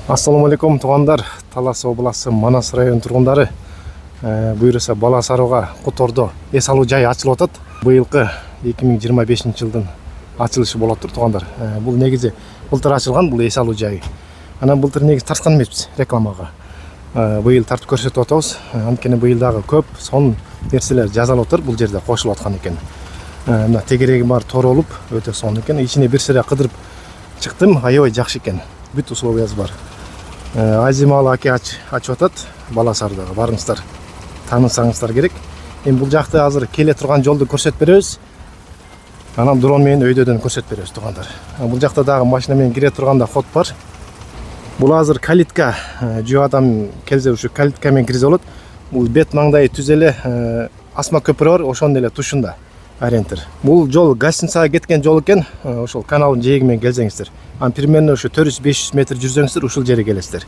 Ассаламу алейкум туугандар. Талас областы Манас район тургундары. Буюрса бала сарууга Котордо эс алуу жайы ачылып атат. Быйылкы 2025 жылдын ачылышы болот туугандар. Бул негизи былтыр ачылган бул эс алуу жайы. Анан былтыр негизи тарткан эмеспиз рекламага. Быйыл тартып көрсөтүп атабыз. Анткени быйыл дагы көп сонун нерселер жазылып атыр, бул жерде кошулуп аткан экен. Мына тегереги бар тор болуп өтө сонун экен. Ичине бир сыра кыдырып чыктым, аябай жакшы экен. Бүт условиясы бар. Азималы аке ачып атат, бала саруудагы барыңыздар, таанысаңыздар керек. Эми бул жакты азыр келе турган жолду көрсөтүп беребиз. Анан дрон менен өйдөдөн көрсөтүп беребиз туугандар. Бул жакта дагы машина менен кире турганда ход бар. Бул азыр калитка, жөө адам келсе ушу калитка менен кирсе болот. Бул бет маңдайы түз эле асма көпүрө бар, ошонун эле тушунда ориентир. Бул жол гостиницага кеткен жол экен, ошол каналдын жээги менен келсеңиздер. Примерно ушу 400-500 метр жүрсөңүздөр ушул жерге келесиздер.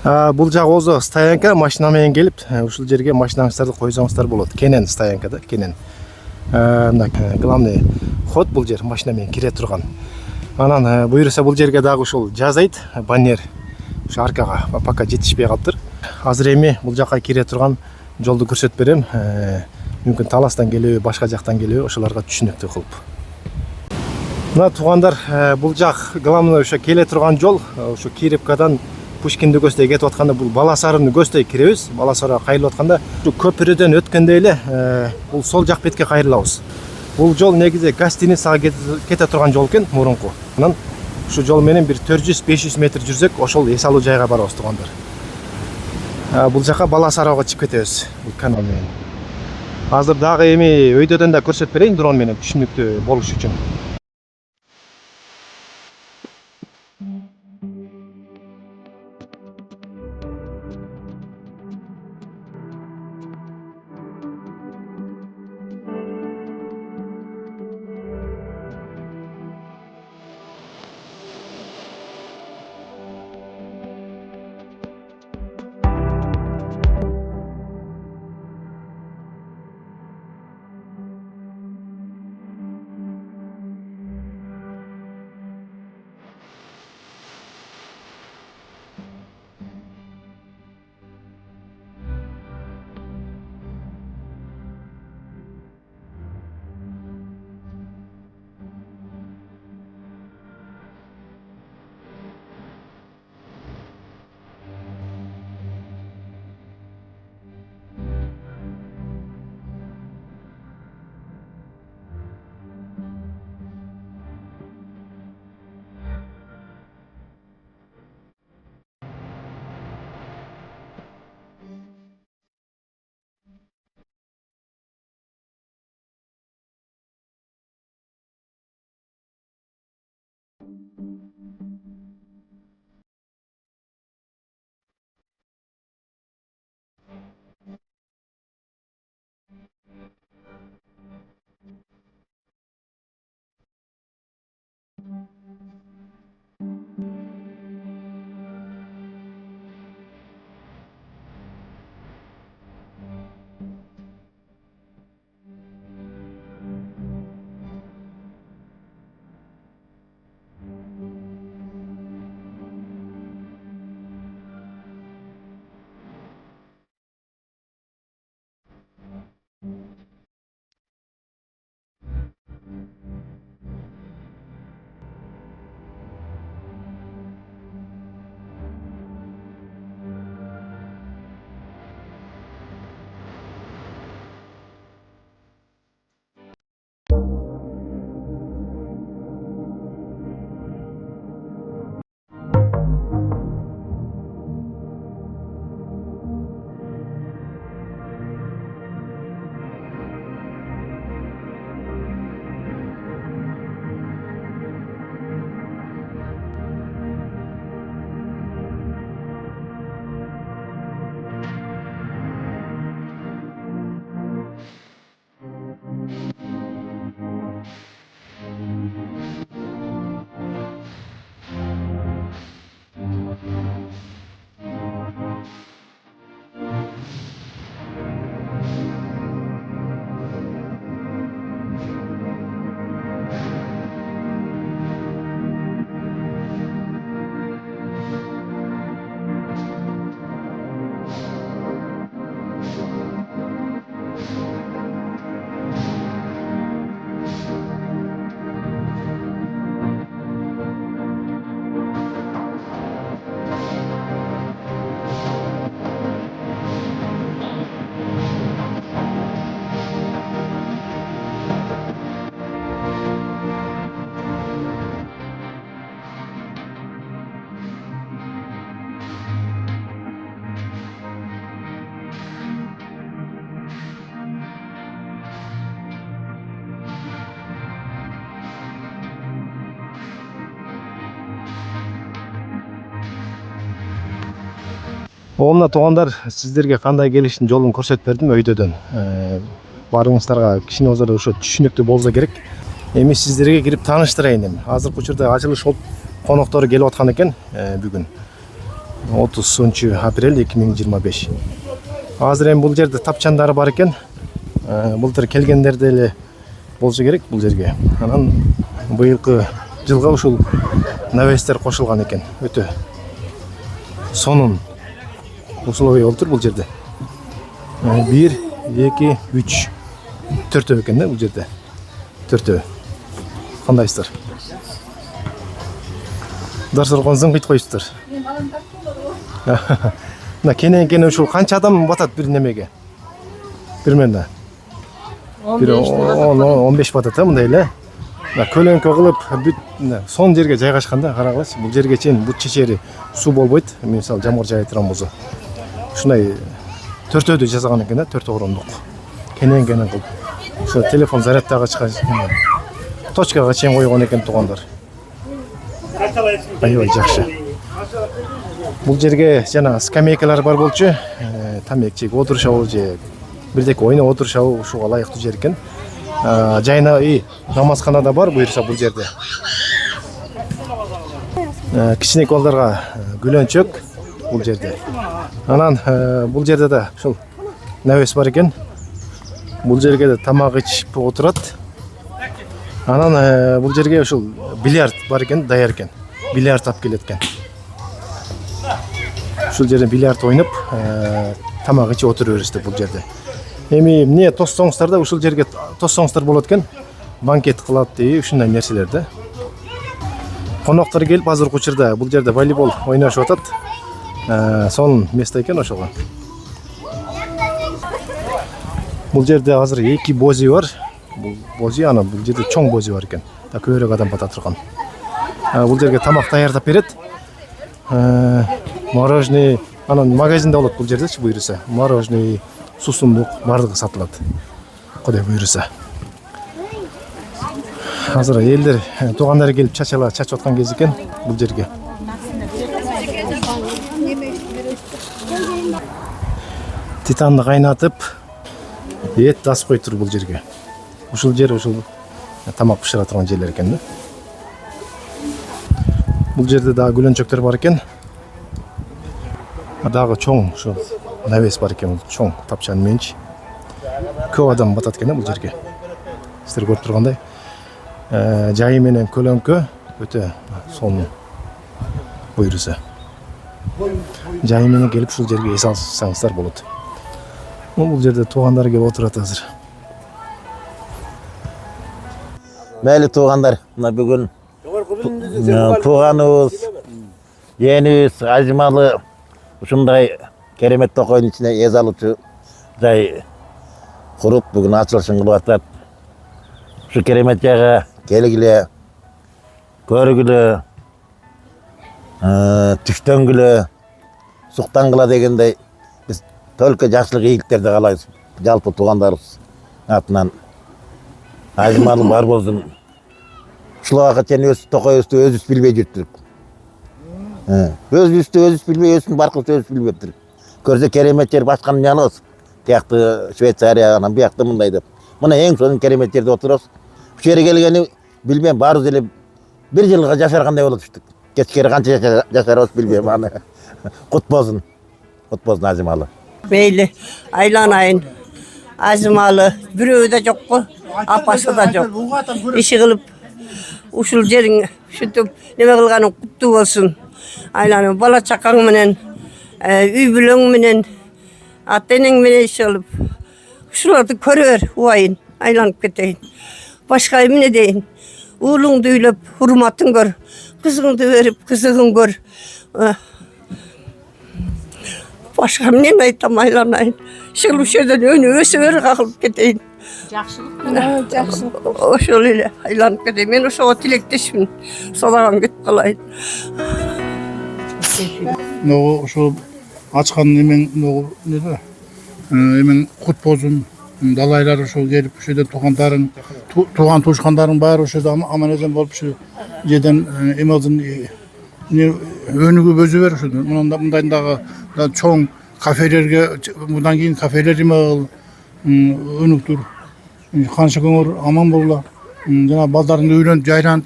Бул жак өзү стоянка, машина менен келип, ушул жерге машинаңыздарды койсоңуздар болот. Кенен стоянка да, кенен. Мына главный ход бул жер машина менен кире турган. Анан буюрса бул жерге дагы ушул жазайт, баннер ушу аркага пока жетишпей калыптыр. Азыр эми бул жакка кире турган жолду көрсөтүп берем. Мүмкүн Таластан келеби, башка жактан келеби, ошолорго түшүнүктүү кылып. Мына туугандар, бул жак главный ошо келе турган жол, ошо Киревкадан Пушкинди көздөй кетип атканда бул Бала Сарууну көздөй киребиз. Бала Сарууга кайрылып атканда, ушу көпүрөдөн өткөндө эле бул сол жак бетке кайрылабыз. Бул жол негизи гостиницага кете турган жол экен, мурунку. Анан ушу жол менен бир 400-500 метр жүрсөк, ошол эс алуу жайга барабыз туугандар. Бул жака Бала Сарууга чыгып кетебиз, бул канал менен. Азыр дагы эми өйдөдөн да көрсөтүп берейин дрон менен түшүнүктүү болуш үчүн. Оомна туугандар, сиздерге кандай келиштин жолун көрсөтүп бердим өйдөдөн. Барыңыздарга кичине болсо да ошо түшүнүктүү болсо керек. Эми сиздерге кирип тааныштырайын эми. Азыркы учурда ачылыш болуп коноктору келип аткан экен бүгүн. 30 апрель 2025. Азыр эми бул жерде тапчандары бар экен. Былтыр келгендер деле болсо керек бул жерге. Анан быйылкы жылга ушул навестер кошулган экен. Өтө сонун условия болуп тур бул жерде. 1, 2, 3, 4 экен да бул жерде. 4. Кандайсыздар? Дарсыргон зыңгыйт коюпсуздар. Мына кенен ушул канча адам батат бир немеге? Примерно 10-15 батат мындай эле. Көлөңкө кылып бүт сон жерге жайгашканда карагылачы. Бул жерге чейин бут чечери суу болбойт. Мен мисалы жамгыр жаая турган болсо. Ушундай төртөөдү жасаган экен да, 4 орондук. Кенен кылып. Ошо телефон зарядтагычка точкага чейин койгон экен туугандар. Аябай жакшы. Бул жерге жана скамейкалар бар болчу. Тамек чек отурушабы же бирдеке ойноп отурушабы ушуга ылайыктуу жер экен. Жайна намазкана да бар буюрса бул жерде. Кичинекей балдарга гүлөнчөк бул жерде. Анан бул жерде да ушул навес бар экен. Бул жерге да тамак ичип отурат. Анан бул жерге ушул бильярд бар экен, даяр экен. Бильярд алып келет экен. Ушул жерде бильярд ойноп, тамак ичип отура бересиз бул жерде. Эми эмне тоссоңуздар да ушул жерге тоссоңуздар болот экен. Банкет кылат дейби, ушундай нерселер да. Коноктор келип азыркы учурда бул жерде волейбол ойношуп атат. Сонун место экен ошого. Бул жерде азыр 2 бози бар. Бул бози анан бул жерде чоң бози бар экен. Көбүрөөк адам бата турган. Бул жерге тамак даярдап берет. Мороженое, анан магазинде болот бул жердечи буюрса. Мороженое, сусундук бардыгы сатылат. Кудай буюрса. Азыр элдер, туугандар келип чачып аткан кез экен бул жерге. Титанды кайнатып, эт асып койтур бул жерге. Ушул жер тамак бышыра турган жерлер экен да. Бул жерде дагы гүлөнчөктөр бар экен. Дагы чоң ушул навес бар экен, чоң тапчан менчи. Көп адам батат экен бул жерге. Сиздер көрүп тургандай. Жайы менен көлөңкө өтө сонун буюрса. Жайы менен келип ушул жерге эс алсаңыздар болот. Бул жерде туугандар келип отурат азыр. Мейли туугандар, мына бүгүн тууганыбыз, eenибиз Ажымалы ушундай керемет токойдун ичине эс алуучу жай куруп бүгүн ачылышын кылып атат. Ушу керемет жайга келгиле, көргүлө, түштөнгүлө, суктангыла дегендей биз только жакшылык ийгиликтерди каалайбыз. Жалпы туугандарыбыз атынан Ажымалы бар болсун. Ушул убакка чейин өз токойубузду өзүбүз билбей жүрдүк. Өзүбүздү билбей, өзүбүздүн баркыбызды өзүбүз билбептир. Көрсө керемет жер башканы эмне алабыз? Тиякты Швейцария, анан биякты мындай деп. Мына эң сонун керемет жерде отурабыз. Ушул жерге келгени билбейм, баарыбыз эле бир жылга жашаргандай болуп түштүк. Кечкери канча жашарабыз билбейм аны. Кут болсун Ажымалы. Мейли айланайын. Ажымалы бирөө да жокко, апасы да жок. Иши кылып ушул жериң ушинтип неме кылганың куттуу болсун. Айланып бала чакаң менен, үй бүлөң менен, ата-энең менен иши кылып ушуларды көрөр убайын, айланып кетейин. Башка эмне дейин? Уулуңду үйлөп, урматын көр. Кызыңды берип, кызыгын көр. Башка эмне айтам, айланайын. Иши кылып ушул жерден өсө калып кетейин. Жакшылык. Ошол эле айланып кетейин. Мен ошого тилектешмин. Солаган кетип калайын. Ошо ачкан эмең неде? Эмең кут болсун. Далайлар ошол келип ошол жерден туугандарың, туган туушкандарың баары ошол жерде аман эсен болуп ошол жерден эмелдин өнүгүп өзө беришет. Мындайдагы чоң кафелерге мындан кийин кафелер имагыл өнүктүр. Канча көңөр аман болла. Жана балдарыңды үйлөнүп жайлант.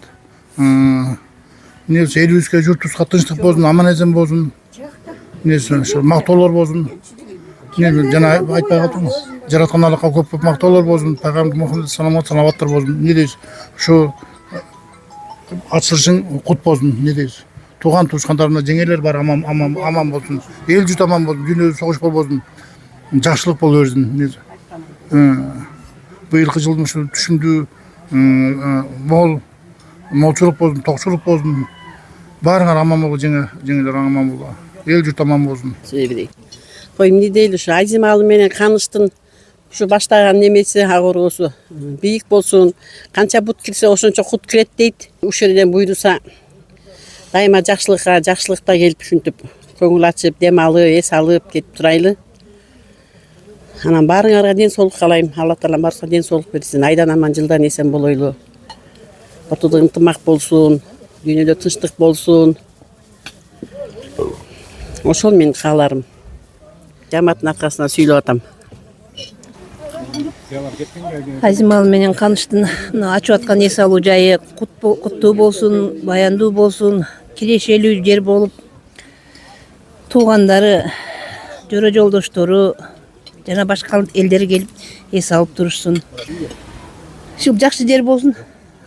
Элибизге журтубузга тынчтык болсун, аман эсен болсун. Мактоолор болсун. Жана айтпай калдым. Жараткан Аллахка көп мактоолор болсун. Пайгамбар Мухаммед салаваттар болсун. Не дейсиз? Ушу ачылышың кут болсун. Не дейсиз? Туган туушкандарымда жеңелер бар, аман болсун. Эл журт аман болсун, дүйнөдө согуш болбосун. Жакшылык боло берсин. Быйылкы жылдын ушу түшүмдүү молчулук болсун, токчулук болсун. Баарыңар аман боло, жеңелер аман боло. Эл журт аман болсун. Кой эмне дейли ушу Азималы менен Каныштын ушу баштаган немеси агыргусу бийик болсун, канча бут кирсе ошончо кут кирет дейт. Ушул жерден буйруса дайыма жакшылыкта келип ушинтип көңүл ачып, дем алып, эс алып кетип турайлы. Анан баарыңарга ден соолук каалайм. Алла Таала баарыбызга ден соолук берсин. Айдан аман, жылдан эсен болойлу. Ортодо ынтымак болсун, дүйнөдө тынчтык болсун. Ошол менин кааларым. Жамааттын аркасынан сүйлөп атам. Азималы менен Каныштын ачып аткан эс алуу жайы куттуу болсун, баяндуу болсун, кирешелүү жер болуп, туугандары, жөрө жолдоштору жана башка элдер келип эс алып турушсун. Ушул жакшы жер болсун,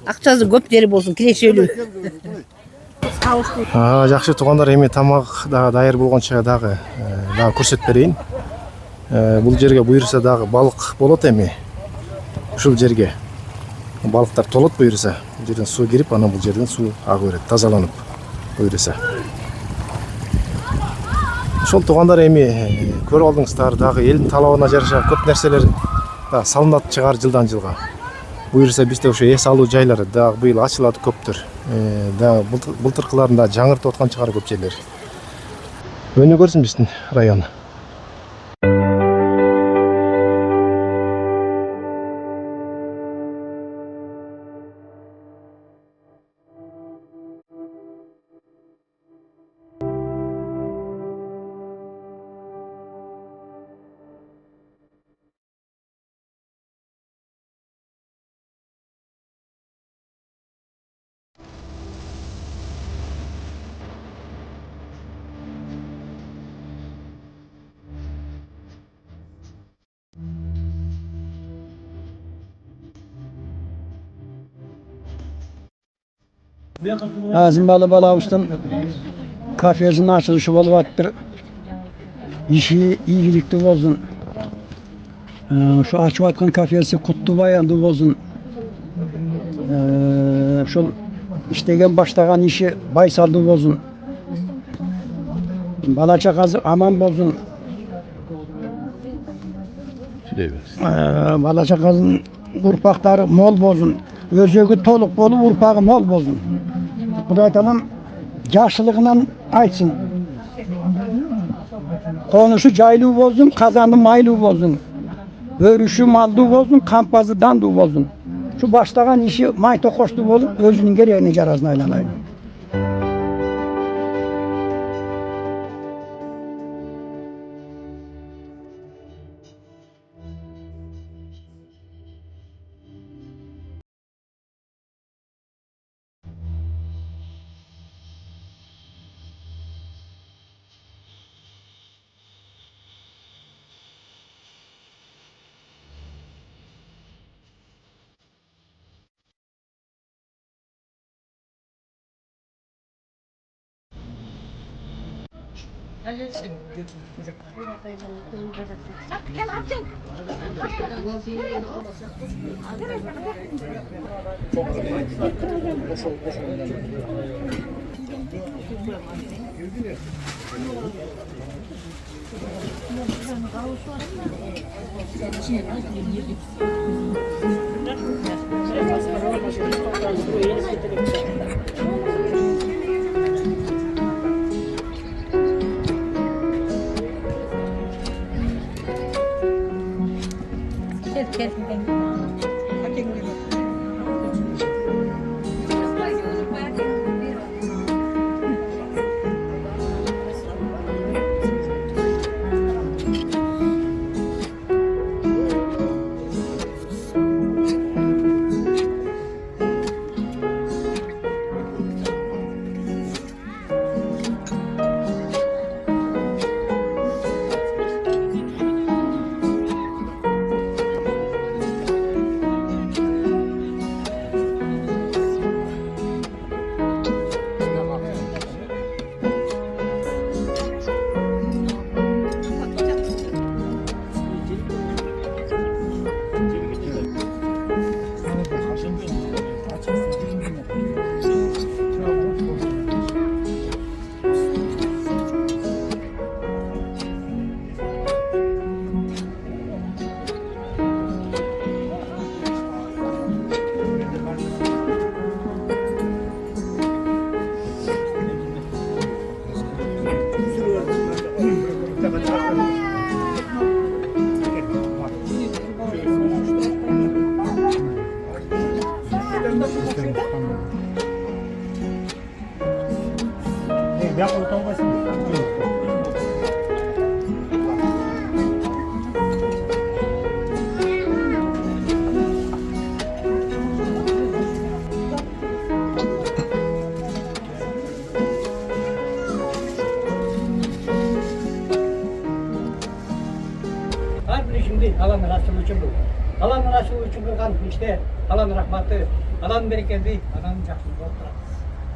акчасы көп жер болсун, кирешелүү. Жакшы туугандар, эми тамак дагы даяр болгончо дагы көрсөтүп берейин. Бул жерге буйруса дагы балык болот эми. Ушул жерге балыктар толот буйруса. Бул жерден суу кирип, анан бул жерден суу ага берет, тазаланып буйруса. Ошол туугандар, эми көрүп алдыңыздар, дагы элдин талабына жараша көп нерселер дагы салынат чыгар жылдан жылга. Буйруса бизде ошо эс алуу жайлары дагы быйыл ачылат көптүр. Дагы былтыркыларында жаңыртып аткан чыгар көп жерлер. Өнүгөрсүн биздин район. Azimbalı Balavuş'tan kafesinin açılışı boluvattır. İşi iyilikli olsun. Şu açıp atkan kafesi kutlu bayandı olsun. Şu iştegen başlayan işi baysaldı olsun. Balaça kazı aman olsun. Balaça kazın urpakları mol olsun. Özögü toluk bolu, urpağı mol olsun. Kuday tamam, yaşlılığından açsın. Konuşu caylığı bozun, kazandı maylığı bozun. Örüşü maldığı bozun, kampazı dandığı bozun. Şu başlayan işi mayto koştu bolup, özünün gereğini carazına aylanayın. Her bir şimdi Allah'ın razılığı için bu. Allah'ın razılığı için kılgan işte Allah'ın rahmeti, Allah'ın bereketi, Allah'ın жақсылығы болып тұрады.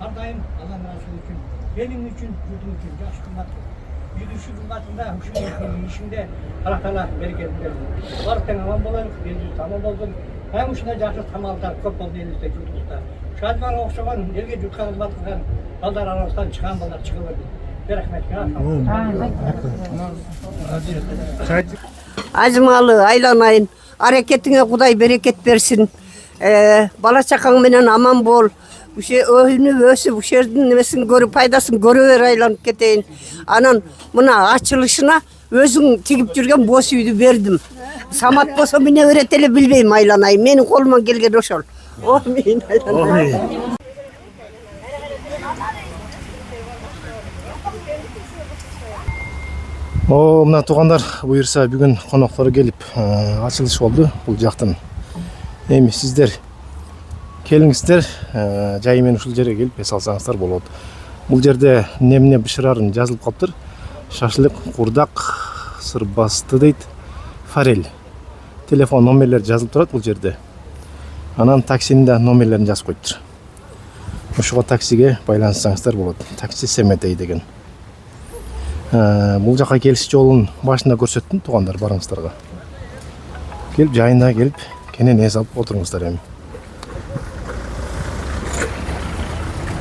Әрдайым Allah'ın razılığı için, benim için, yurdum için жақсы қымбат. Yüzüşü kımbatında, işimde Allah Teala bereketi versin. Varıktan aman bolayық, еліміз tamam болсын. Hem ушундай жақсы тамалдар көп болды елімізде, жұртымызда. Шадман оқшаған, елге жұртқа қызмат қылған балдар арасынан шыған балдар шығып берді. Рахмет. Azmalı, aylanayın. Hareketine Kuday bereket versin. Bala çakan menen aman bol. Bu şey öğünü ösü, bu şeyin nemesini görü, paydasını görüver aylanıp keteyin. Anan buna açılışına özün tigip жүрген boş үйді verdim. Samat bolsa mene öğreteli bilbeyim aylanayın. Menin koluma gelgen oşol. Amin aylanayın. Мына туугандар, буюрса бүгүн коноктору келип ачылыш болду бул жактын. Эми сиздер келиңиздер, жайы менен ушул жерге келип эс алсаңыздар болот. Бул жерде эмне бышырарын жазылып калыптыр. Шашлык, курдак, сырбасты дейт, форель. Телефон номерлери жазылып турат бул жерде. Анан таксинин да номерлерин жазып коюптур. Ошого таксиге байланыссаңыздар болот. Такси Семетей деген. Бул жака келиш жолун башында көрсөттүм туугандар, барыңыздарга. Келип жайына келип кенен эс алып отуруңуздар эми.